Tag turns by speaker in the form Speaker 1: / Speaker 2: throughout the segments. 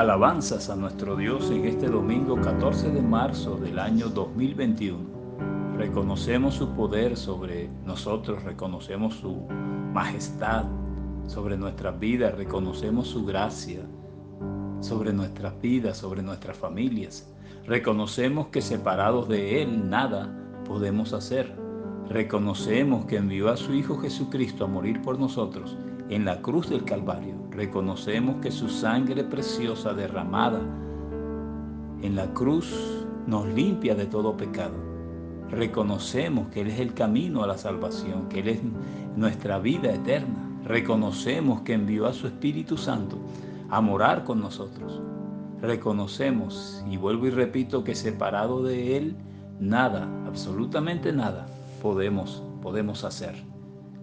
Speaker 1: alabanzas a nuestro Dios en este domingo 14 de marzo del año 2021. Reconocemos su poder sobre nosotros, reconocemos su majestad sobre nuestras vidas, reconocemos su gracia sobre nuestras vidas, sobre nuestras familias. Reconocemos que separados de Él nada podemos hacer. Reconocemos que envió a su Hijo Jesucristo a morir por nosotros en la cruz del Calvario. Reconocemos que su sangre preciosa derramada en la cruz nos limpia de todo pecado. Reconocemos que Él es el camino a la salvación, que Él es nuestra vida eterna. Reconocemos que envió a su Espíritu Santo a morar con nosotros. Reconocemos, y vuelvo y repito, que separado de Él, nada, absolutamente nada, podemos hacer.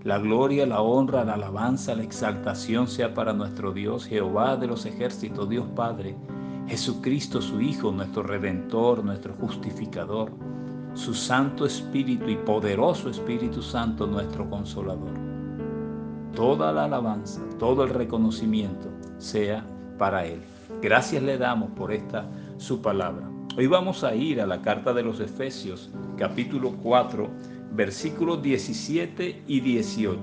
Speaker 1: La gloria, la honra, la alabanza, la exaltación sea para nuestro Dios, Jehová de los ejércitos, Dios Padre, Jesucristo su Hijo, nuestro Redentor, nuestro Justificador, su Santo Espíritu y poderoso Espíritu Santo, nuestro Consolador. Toda la alabanza, todo el reconocimiento sea para Él. Gracias le damos por esta su palabra. Hoy vamos a ir a la carta de los Efesios, capítulo 4, versículos 17 y 18.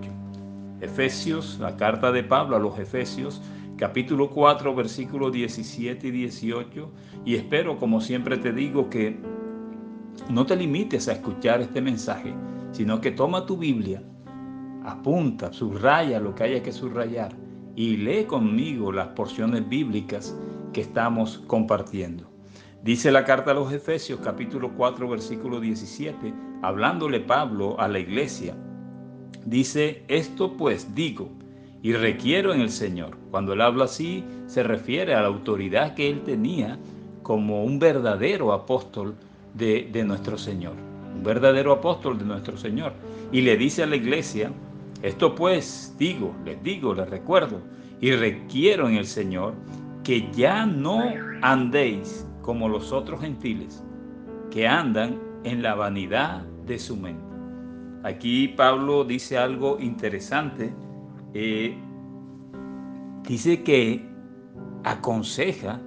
Speaker 1: Efesios, la carta de Pablo a los Efesios, capítulo 4, versículos 17 y 18. Y espero, como siempre te digo, que no te limites a escuchar este mensaje, sino que toma tu Biblia, apunta, subraya lo que haya que subrayar y lee conmigo las porciones bíblicas que estamos compartiendo. Dice la carta a los Efesios, capítulo 4, versículo 17, hablándole Pablo a la iglesia. Dice, esto pues digo y requiero en el Señor. Cuando él habla así, se refiere a la autoridad que él tenía como un verdadero apóstol de nuestro Señor. Un verdadero apóstol de nuestro Señor. Y le dice a la iglesia, esto pues les recuerdo y requiero en el Señor que ya no andéis como los otros gentiles que andan en la vanidad de su mente. Aquí Pablo dice algo interesante. Dice que aconseja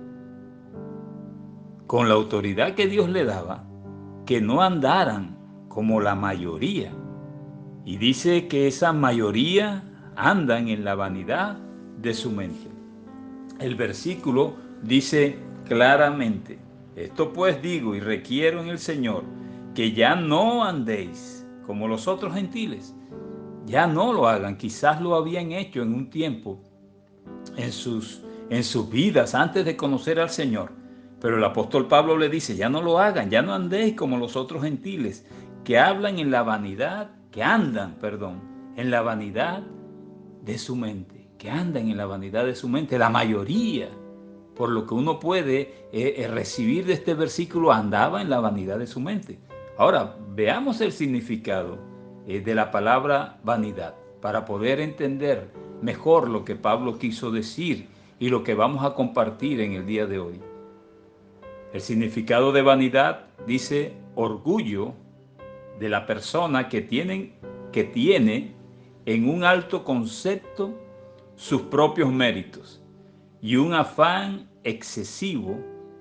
Speaker 1: con la autoridad que Dios le daba que no andaran como la mayoría. Y dice que esa mayoría andan en la vanidad de su mente. El versículo dice claramente, esto pues digo y requiero en el Señor, que ya no andéis como los otros gentiles. Ya no lo hagan, quizás lo habían hecho en un tiempo, en sus vidas antes de conocer al Señor. Pero el apóstol Pablo le dice, ya no lo hagan, ya no andéis como los otros gentiles, que hablan en la vanidad, que andan, en la vanidad de su mente, que andan en la vanidad de su mente. La mayoría, por lo que uno puede recibir de este versículo, andaba en la vanidad de su mente. Ahora, veamos el significado de la palabra vanidad, para poder entender mejor lo que Pablo quiso decir y lo que vamos a compartir en el día de hoy. El significado de vanidad dice orgullo de la persona que tiene en un alto concepto sus propios méritos y un afán excesivo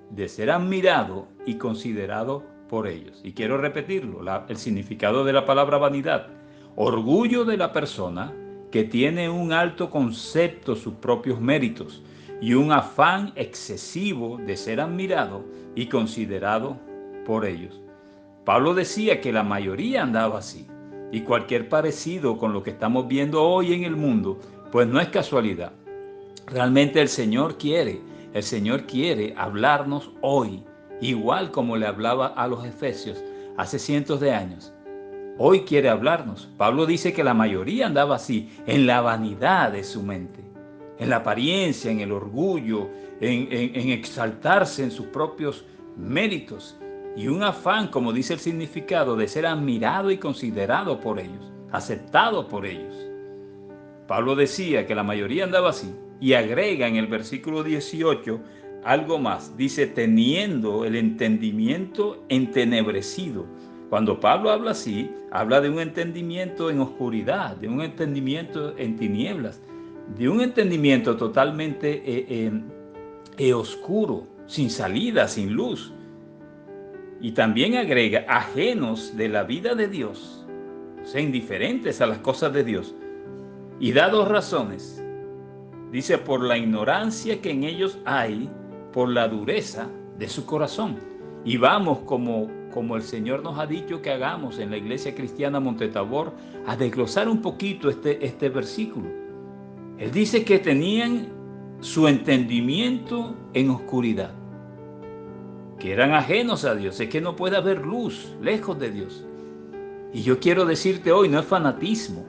Speaker 1: de ser admirado y considerado por ellos. Y quiero repetirlo, el significado de la palabra vanidad. Orgullo de la persona que tiene un alto concepto sus propios méritos y un afán excesivo de ser admirado y considerado por ellos. Pablo decía que la mayoría andaba así, y cualquier parecido con lo que estamos viendo hoy en el mundo, pues no es casualidad. Realmente el Señor quiere hablarnos hoy, igual como le hablaba a los efesios hace cientos de años. Hoy quiere hablarnos. Pablo dice que la mayoría andaba así, en la vanidad de su mente, en la apariencia, en el orgullo, en exaltarse en sus propios méritos y un afán, como dice el significado, de ser admirado y considerado por ellos, aceptado por ellos. Pablo decía que la mayoría andaba así y agrega en el versículo 18 algo más. Dice, teniendo el entendimiento entenebrecido. Cuando Pablo habla así, habla de un entendimiento en oscuridad, de un entendimiento en tinieblas, de un entendimiento totalmente oscuro, sin salida, sin luz. Y también agrega, ajenos de la vida de Dios, o sea, indiferentes a las cosas de Dios. Y da dos razones. Dice, por la ignorancia que en ellos hay, por la dureza de su corazón. Y vamos, como el Señor nos ha dicho que hagamos en la Iglesia Cristiana Montetabor, a desglosar un poquito este versículo. Él dice que tenían su entendimiento en oscuridad, que eran ajenos a Dios. Es que no puede haber luz lejos de Dios. Y yo quiero decirte hoy, no es fanatismo,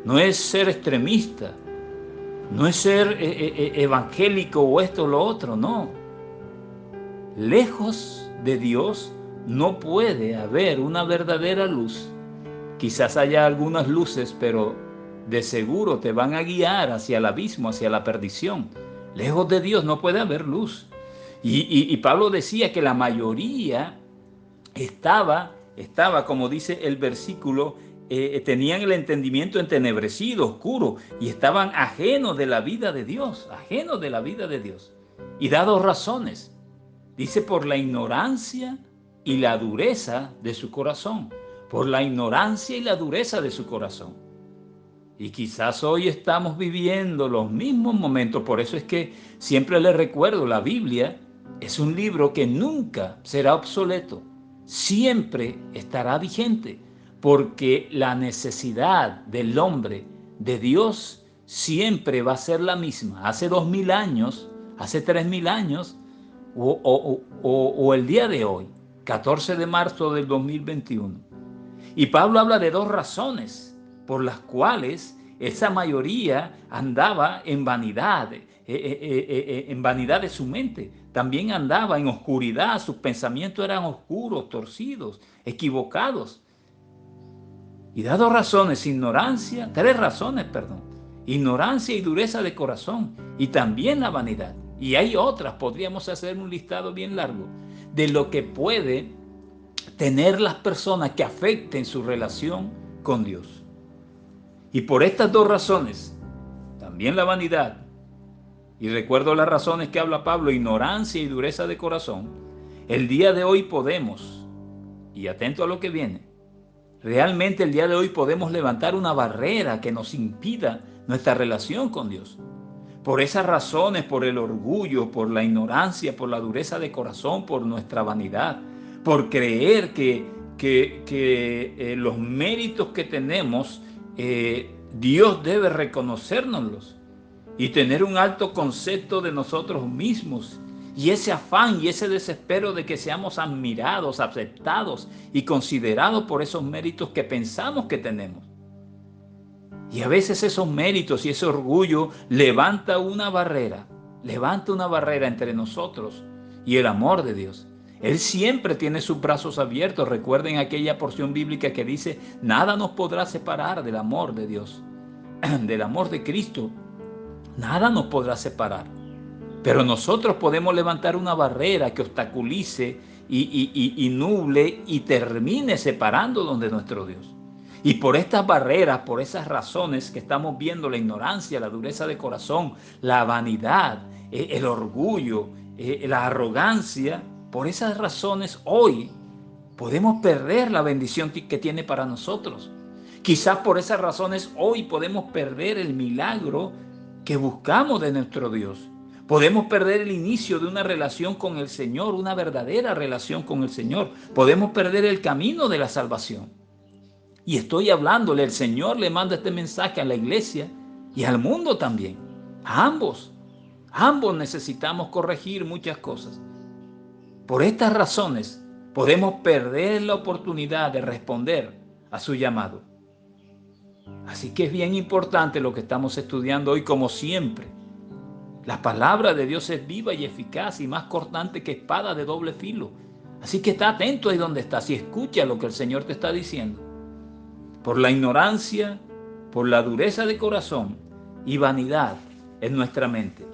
Speaker 1: no es ser extremista, no es ser evangélico o esto o lo otro, no. Lejos de Dios no puede haber una verdadera luz. Quizás haya algunas luces, pero de seguro te van a guiar hacia el abismo, hacia la perdición. Lejos de Dios no puede haber luz. Y Pablo decía que la mayoría estaba, como dice el versículo, tenían el entendimiento entenebrecido, oscuro, y estaban ajenos de la vida de Dios, ajenos de la vida de Dios. Y da dos razones. Dice, por la ignorancia y la dureza de su corazón. Por la ignorancia y la dureza de su corazón. Y quizás hoy estamos viviendo los mismos momentos. Por eso es que siempre les recuerdo, la Biblia es un libro que nunca será obsoleto. Siempre estará vigente. Porque la necesidad del hombre, de Dios, siempre va a ser la misma. Hace 2000 años, hace 3000 años, o el día de hoy, 14 de marzo del 2021. Y Pablo habla de dos razones por las cuales esa mayoría andaba en vanidad de su mente. También andaba en oscuridad, sus pensamientos eran oscuros, torcidos, equivocados. Y da dos razones, tres razones, ignorancia y dureza de corazón, y también la vanidad. Y hay otras, podríamos hacer un listado bien largo de lo que puede tener las personas que afecten su relación con Dios. Y por estas dos razones, también la vanidad, y recuerdo las razones que habla Pablo, ignorancia y dureza de corazón, el día de hoy podemos, y atento a lo que viene, realmente el día de hoy podemos levantar una barrera que nos impida nuestra relación con Dios. Por esas razones, por el orgullo, por la ignorancia, por la dureza de corazón, por nuestra vanidad, por creer que los méritos que tenemos, Dios debe reconocérnoslos y tener un alto concepto de nosotros mismos. Y ese afán y ese desespero de que seamos admirados, aceptados y considerados por esos méritos que pensamos que tenemos. Y a veces esos méritos y ese orgullo levanta una barrera entre nosotros y el amor de Dios. Él siempre tiene sus brazos abiertos. Recuerden aquella porción bíblica que dice, nada nos podrá separar del amor de Dios, del amor de Cristo. Nada nos podrá separar. Pero nosotros podemos levantar una barrera que obstaculice y nuble y termine separándonos de nuestro Dios. Y por estas barreras, por esas razones que estamos viendo, la ignorancia, la dureza de corazón, la vanidad, el orgullo, la arrogancia, por esas razones hoy podemos perder la bendición que tiene para nosotros. Quizás por esas razones hoy podemos perder el milagro que buscamos de nuestro Dios. Podemos perder el inicio de una relación con el Señor, una verdadera relación con el Señor. Podemos perder el camino de la salvación. Y estoy hablándole, el Señor le manda este mensaje a la iglesia y al mundo también. A ambos necesitamos corregir muchas cosas. Por estas razones podemos perder la oportunidad de responder a su llamado. Así que es bien importante lo que estamos estudiando hoy, como siempre. La palabra de Dios es viva y eficaz y más cortante que espada de doble filo. Así que está atento ahí donde estás y escucha lo que el Señor te está diciendo. Por la ignorancia, por la dureza de corazón y vanidad en nuestra mente.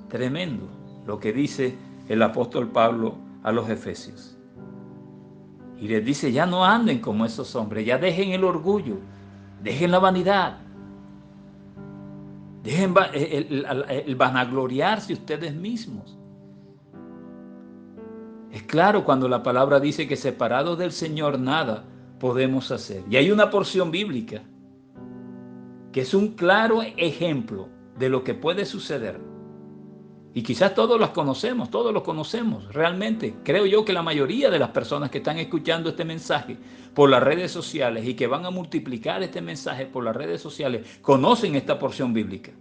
Speaker 1: Tremendo lo que dice el apóstol Pablo a los Efesios. Y les dice, ya no anden como esos hombres, ya dejen el orgullo, dejen la vanidad, dejen el vanagloriarse ustedes mismos. Es claro cuando la palabra dice que separados del Señor nada podemos hacer. Y hay una porción bíblica que es un claro ejemplo de lo que puede suceder. Y quizás todos lo conocemos realmente. Creo yo que la mayoría de las personas que están escuchando este mensaje por las redes sociales y que van a multiplicar este mensaje por las redes sociales, conocen esta porción bíblica.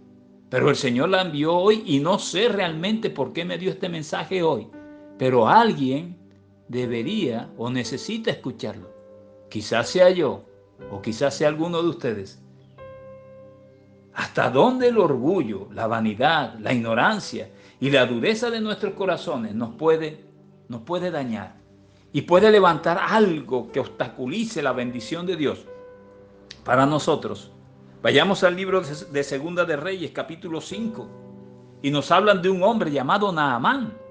Speaker 1: Pero el Señor la envió hoy y no sé realmente por qué me dio este mensaje hoy. Pero alguien debería o necesita escucharlo. Quizás sea yo o quizás sea alguno de ustedes. ¿Hasta dónde el orgullo, la vanidad, la ignorancia y la dureza de nuestros corazones nos puede dañar y puede levantar algo que obstaculice la bendición de Dios para nosotros? Vayamos al libro de Segunda de Reyes, capítulo 5, y nos hablan de un hombre llamado Naamán.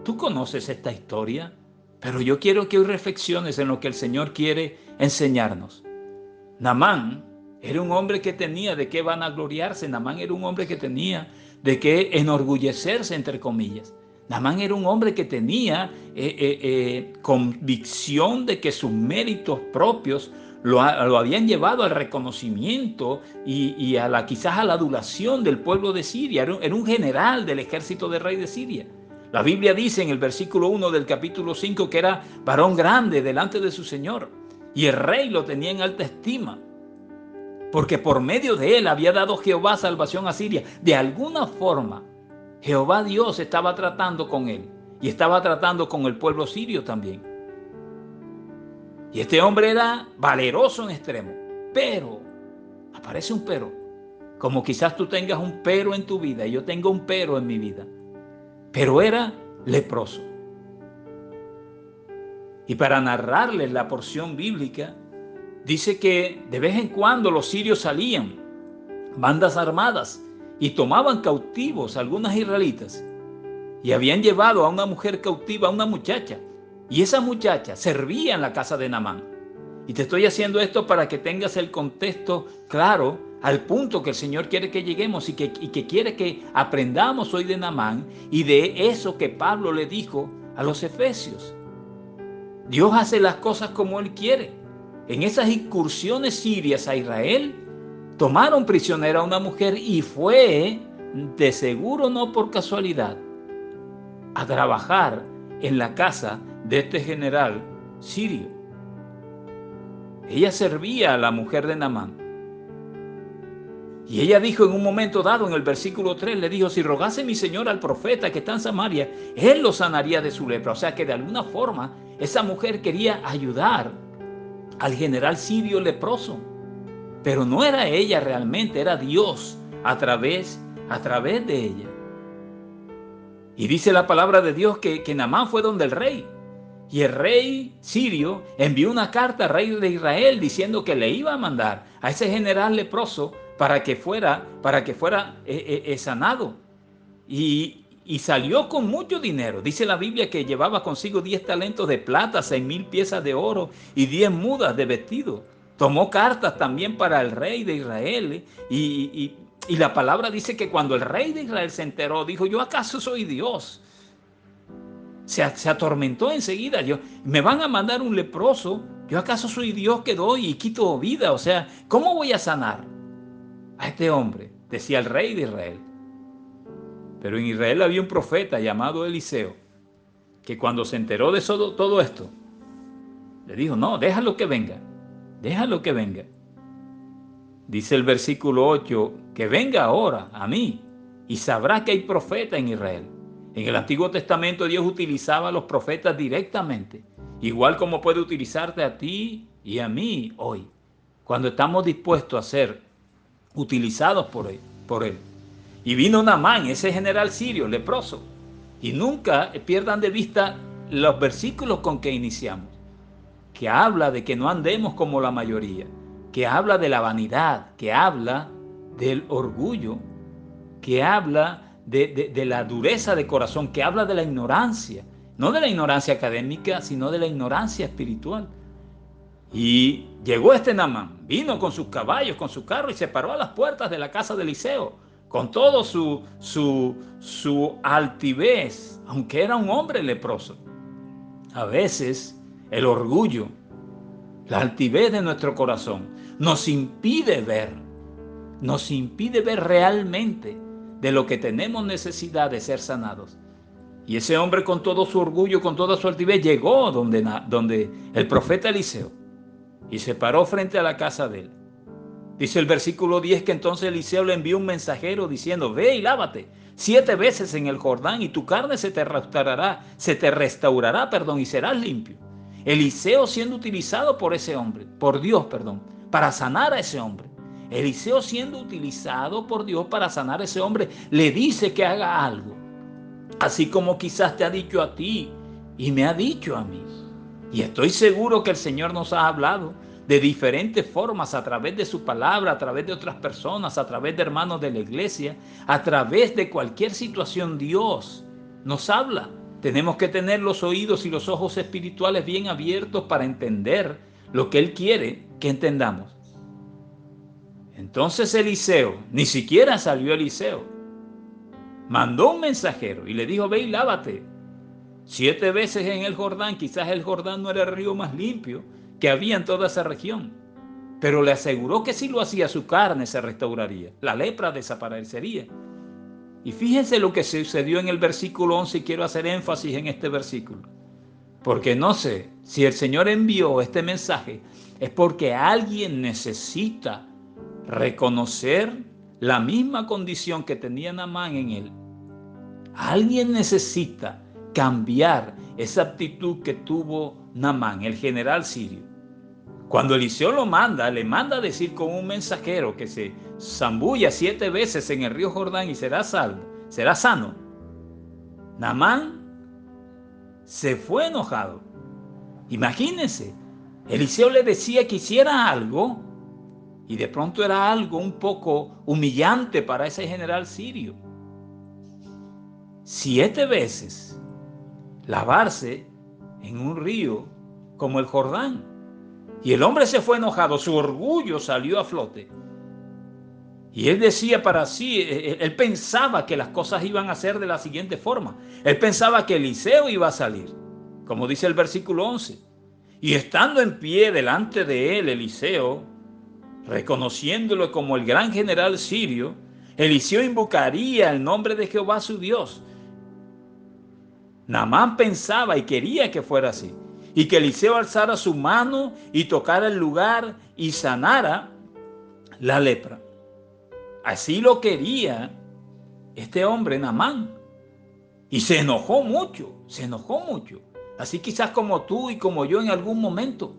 Speaker 1: Tú conoces esta historia, pero yo quiero que hoy reflexiones en lo que el Señor quiere enseñarnos. Naamán era un hombre que tenía de qué vanagloriarse. Naamán era un hombre que tenía de qué enorgullecerse, entre comillas. Naamán era un hombre que tenía convicción de que sus méritos propios lo habían llevado al reconocimiento y quizás a la adulación del pueblo de Siria. Era un general del ejército del rey de Siria. La Biblia dice en el versículo 1 del capítulo 5 que era varón grande delante de su Señor. Y el rey lo tenía en alta estima, porque por medio de él había dado Jehová salvación a Siria. De alguna forma, Jehová Dios estaba tratando con él y estaba tratando con el pueblo sirio también. Y este hombre era valeroso en extremo. Pero, aparece un pero. Como quizás tú tengas un pero en tu vida y yo tengo un pero en mi vida. Pero era leproso. Y para narrarles la porción bíblica, dice que de vez en cuando los sirios salían, bandas armadas, y tomaban cautivos a algunas israelitas. Y habían llevado a una mujer cautiva, a una muchacha. Y esa muchacha servía en la casa de Naamán. Y te estoy haciendo esto para que tengas el contexto claro al punto que el Señor quiere que lleguemos y que quiere que aprendamos hoy de Naamán y de eso que Pablo le dijo a los efesios. Dios hace las cosas como Él quiere. En esas incursiones sirias a Israel, tomaron prisionera a una mujer y fue, de seguro no por casualidad, a trabajar en la casa de este general sirio. Ella servía a la mujer de Naamán. Y ella dijo en un momento dado, en el versículo 3, le dijo, si rogase mi señor al profeta que está en Samaria, él lo sanaría de su lepra. O sea que de alguna forma esa mujer quería ayudar al general sirio leproso. Pero no era ella realmente, era Dios a través de ella. Y dice la palabra de Dios que Naamán fue donde el rey. Y el rey sirio envió una carta al rey de Israel diciendo que le iba a mandar a ese general leproso para que fuera sanado. Y salió con mucho dinero. Dice la Biblia que llevaba consigo 10 talentos de plata, 6,000 piezas de oro y 10 mudas de vestido. Tomó cartas también para el rey de Israel. Y la palabra dice que cuando el rey de Israel se enteró, dijo, ¿yo acaso soy Dios? Se atormentó enseguida. Me van a mandar un leproso. ¿Yo acaso soy Dios que doy y quito vida? O sea, ¿cómo voy a sanar a este hombre? Decía el rey de Israel. Pero en Israel había un profeta llamado Eliseo, que cuando se enteró de todo esto, le dijo, no, déjalo que venga. Dice el versículo 8, que venga ahora a mí y sabrá que hay profeta en Israel. En el Antiguo Testamento Dios utilizaba a los profetas directamente, igual como puede utilizarte a ti y a mí hoy, cuando estamos dispuestos a ser utilizados por Él. Y vino Naamán, ese general sirio, leproso. Y nunca pierdan de vista los versículos con que iniciamos, que habla de que no andemos como la mayoría, que habla de la vanidad, que habla del orgullo, que habla de la dureza de corazón, que habla de la ignorancia, no de la ignorancia académica, sino de la ignorancia espiritual. Y llegó este Naamán, vino con sus caballos, con su carro y se paró a las puertas de la casa de Eliseo, con todo su altivez, aunque era un hombre leproso. A veces el orgullo, la altivez de nuestro corazón nos impide ver realmente de lo que tenemos necesidad de ser sanados. Y ese hombre, con todo su orgullo, con toda su altivez, llegó donde el profeta Eliseo y se paró frente a la casa de él. Dice el versículo 10 que entonces Eliseo le envió un mensajero diciendo: ve y lávate 7 veces en el Jordán y tu carne se te restaurará, y serás limpio. Eliseo siendo utilizado por Dios, para sanar a ese hombre. Eliseo siendo utilizado por Dios para sanar a ese hombre, le dice que haga algo. Así como quizás te ha dicho a ti y me ha dicho a mí. Y estoy seguro que el Señor nos ha hablado de diferentes formas, a través de su palabra, a través de otras personas, a través de hermanos de la iglesia, a través de cualquier situación. Dios nos habla. Tenemos que tener los oídos y los ojos espirituales bien abiertos para entender lo que Él quiere que entendamos. Entonces Eliseo, ni siquiera salió Eliseo, mandó un mensajero y le dijo: ve y lávate 7 veces en el Jordán. Quizás el Jordán no era el río más limpio que había en toda esa región, pero le aseguró que si lo hacía, su carne se restauraría, la lepra desaparecería. Y fíjense lo que sucedió en el versículo 11, y quiero hacer énfasis en este versículo, porque no sé si el Señor envió este mensaje es porque alguien necesita reconocer la misma condición que tenía Naamán en él. Alguien necesita cambiar esa actitud que tuvo Naamán, el general sirio. Cuando Eliseo le manda a decir con un mensajero que se zambulla 7 veces en el río Jordán y será salvo, será sano. Naamán se fue enojado. Imagínense, Eliseo le decía que hiciera algo y de pronto era algo un poco humillante para ese general sirio. 7 veces lavarse en un río como el Jordán. Y el hombre se fue enojado, su orgullo salió a flote. Y él decía para sí, él pensaba que las cosas iban a ser de la siguiente forma. Él pensaba que Eliseo iba a salir, como dice el versículo 11. Y estando en pie delante de él, Eliseo, reconociéndolo como el gran general sirio, Eliseo invocaría el nombre de Jehová su Dios. Naamán pensaba y quería que fuera así, y que Eliseo alzara su mano y tocara el lugar y sanara la lepra. Así lo quería este hombre, Naamán. Y se enojó mucho. Así quizás como tú y como yo en algún momento,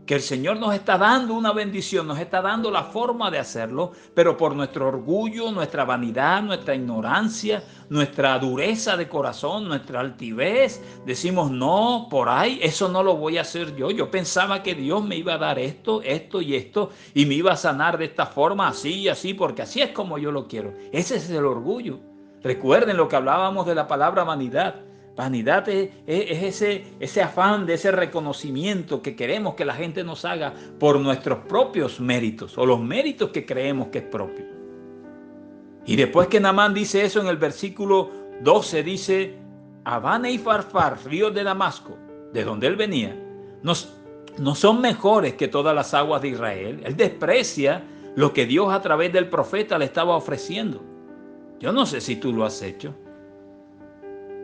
Speaker 1: que el Señor nos está dando una bendición, nos está dando la forma de hacerlo, pero por nuestro orgullo, nuestra vanidad, nuestra ignorancia, nuestra dureza de corazón, nuestra altivez, decimos: no, por ahí, eso no lo voy a hacer yo. Yo pensaba que Dios me iba a dar esto y esto, y me iba a sanar de esta forma, así y así, porque así es como yo lo quiero. Ese es el orgullo. Recuerden lo que hablábamos de la palabra vanidad. Vanidad es ese afán de ese reconocimiento que queremos que la gente nos haga por nuestros propios méritos o los méritos que creemos que es propio. Y después que Naamán dice eso, en el versículo 12 dice: Abana y Farfar, ríos de Damasco, de donde él venía, no son mejores que todas las aguas de Israel. Él desprecia lo que Dios a través del profeta le estaba ofreciendo. Yo no sé si tú lo has hecho.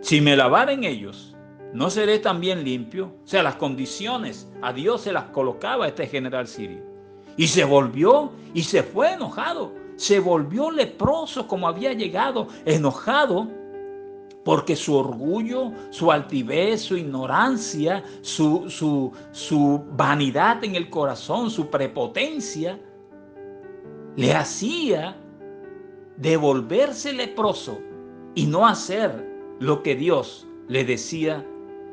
Speaker 1: Si me lavaren ellos, ¿no seré también limpio? O sea, las condiciones a Dios se las colocaba este general sirio. Y se volvió y se fue enojado. Se volvió leproso como había llegado, enojado porque su orgullo, su altivez, su ignorancia, su vanidad en el corazón, su prepotencia, le hacía devolverse leproso y no hacer lo que Dios le decía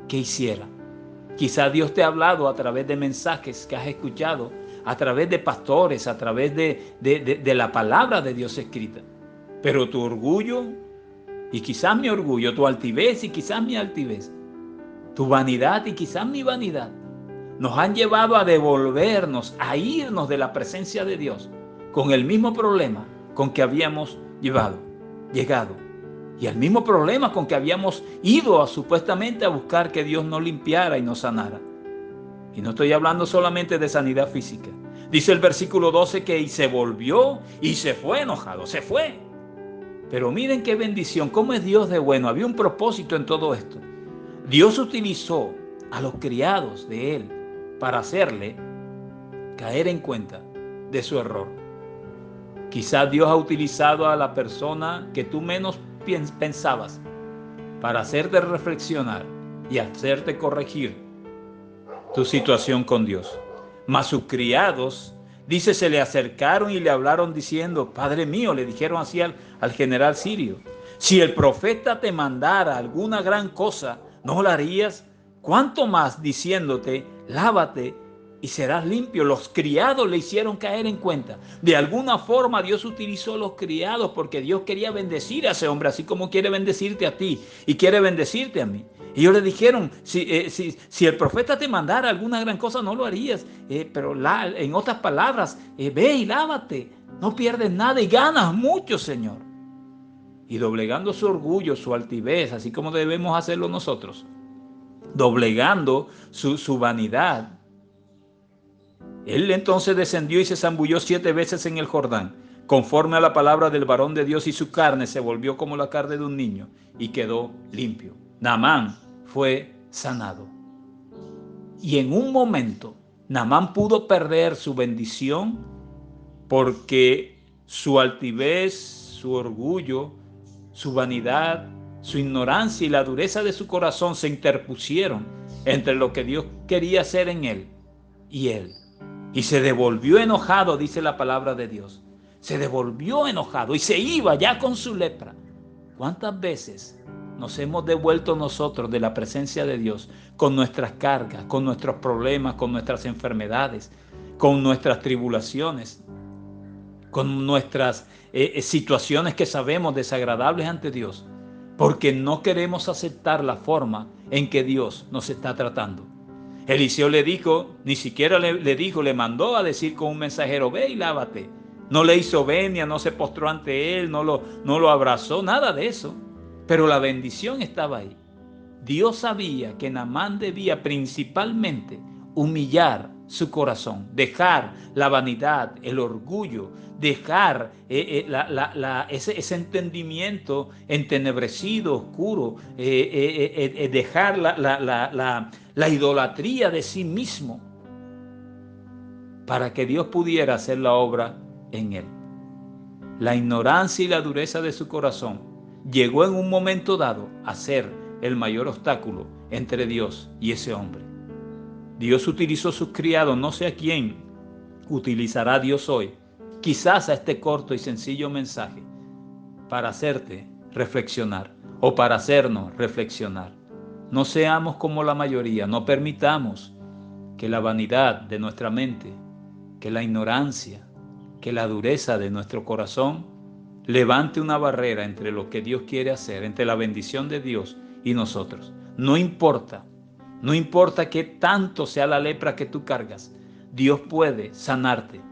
Speaker 1: que hiciera. Quizá Dios te ha hablado a través de mensajes que has escuchado, a través de pastores, a través de la palabra de Dios escrita. Pero tu orgullo, y quizás mi orgullo, tu altivez y quizás mi altivez, tu vanidad y quizás mi vanidad, nos han llevado a devolvernos, a irnos de la presencia de Dios con el mismo problema con que habíamos llegado. Y el mismo problema con que habíamos ido supuestamente a buscar que Dios nos limpiara y nos sanara. Y no estoy hablando solamente de sanidad física. Dice el versículo 12 que y se volvió y se fue enojado, se fue. Pero miren qué bendición, cómo es Dios de bueno. Había un propósito en todo esto. Dios utilizó a los criados de él para hacerle caer en cuenta de su error. Quizás Dios ha utilizado a la persona que tú menos pensabas para hacerte reflexionar y hacerte corregir tu situación con Dios. Mas sus criados, dice, se le acercaron y le hablaron diciendo: Padre mío, le dijeron así al general sirio, si el profeta te mandara alguna gran cosa, ¿no la harías? ¿Cuánto más diciéndote, lávate y serás limpio? Los criados le hicieron caer en cuenta. De alguna forma Dios utilizó a los criados porque Dios quería bendecir a ese hombre, así como quiere bendecirte a ti y quiere bendecirte a mí. Y ellos le dijeron, si el profeta te mandara alguna gran cosa, no lo harías. Pero en otras palabras, ve y lávate. No pierdes nada y ganas mucho, Señor. Y doblegando su orgullo, su altivez, así como debemos hacerlo nosotros, doblegando su vanidad, él entonces descendió y se zambulló 7 veces en el Jordán, conforme a la palabra del varón de Dios, y su carne se volvió como la carne de un niño y quedó limpio. Naamán fue sanado. Y en un momento, Naamán pudo perder su bendición porque su altivez, su orgullo, su vanidad, su ignorancia y la dureza de su corazón se interpusieron entre lo que Dios quería hacer en él y él. Y se devolvió enojado, dice la palabra de Dios. Se devolvió enojado y se iba ya con su lepra. ¿Cuántas veces nos hemos devuelto nosotros de la presencia de Dios con nuestras cargas, con nuestros problemas, con nuestras enfermedades, con nuestras tribulaciones, con nuestras situaciones que sabemos desagradables ante Dios, porque no queremos aceptar la forma en que Dios nos está tratando? Eliseo le dijo, ni siquiera le dijo, le mandó a decir con un mensajero, ve y lávate. No le hizo venia, no se postró ante él, no lo abrazó, nada de eso. Pero la bendición estaba ahí. Dios sabía que Naamán debía principalmente humillar su corazón, dejar la vanidad, el orgullo, dejar ese entendimiento entenebrecido, oscuro, dejar la idolatría de sí mismo para que Dios pudiera hacer la obra en él. La ignorancia y la dureza de su corazón llegó en un momento dado a ser el mayor obstáculo entre Dios y ese hombre. Dios utilizó sus criados, no sé a quién utilizará Dios hoy, quizás a este corto y sencillo mensaje, para hacerte reflexionar o para hacernos reflexionar. No seamos como la mayoría, no permitamos que la vanidad de nuestra mente, que la ignorancia, que la dureza de nuestro corazón levante una barrera entre lo que Dios quiere hacer, entre la bendición de Dios y nosotros. No importa qué tanto sea la lepra que tú cargas, Dios puede sanarte,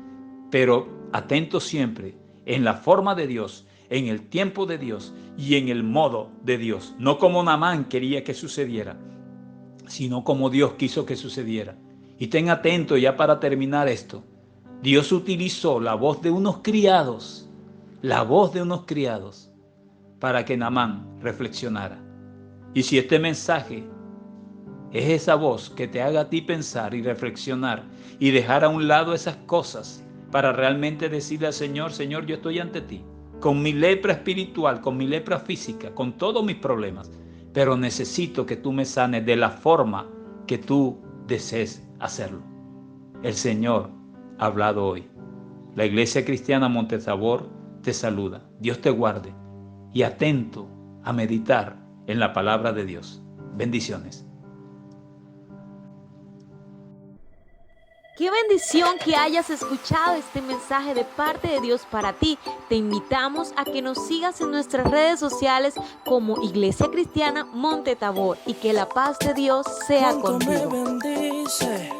Speaker 1: pero atento siempre en la forma de Dios, en el tiempo de Dios y en el modo de Dios. No como Naamán quería que sucediera, sino como Dios quiso que sucediera. Y ten atento ya para terminar esto. Dios utilizó la voz de unos criados, para que Naamán reflexionara. Y si este mensaje es esa voz que te haga a ti pensar y reflexionar y dejar a un lado esas cosas para realmente decirle al Señor, Señor, yo estoy ante ti, con mi lepra espiritual, con mi lepra física, con todos mis problemas, pero necesito que tú me sanes de la forma que tú desees hacerlo. El Señor ha hablado hoy. La Iglesia Cristiana Monte Tabor te saluda. Dios te guarde y atento a meditar en la palabra de Dios. Bendiciones.
Speaker 2: Qué bendición que hayas escuchado este mensaje de parte de Dios para ti. Te invitamos a que nos sigas en nuestras redes sociales como Iglesia Cristiana Monte Tabor y que la paz de Dios sea contigo.
Speaker 3: Me bendice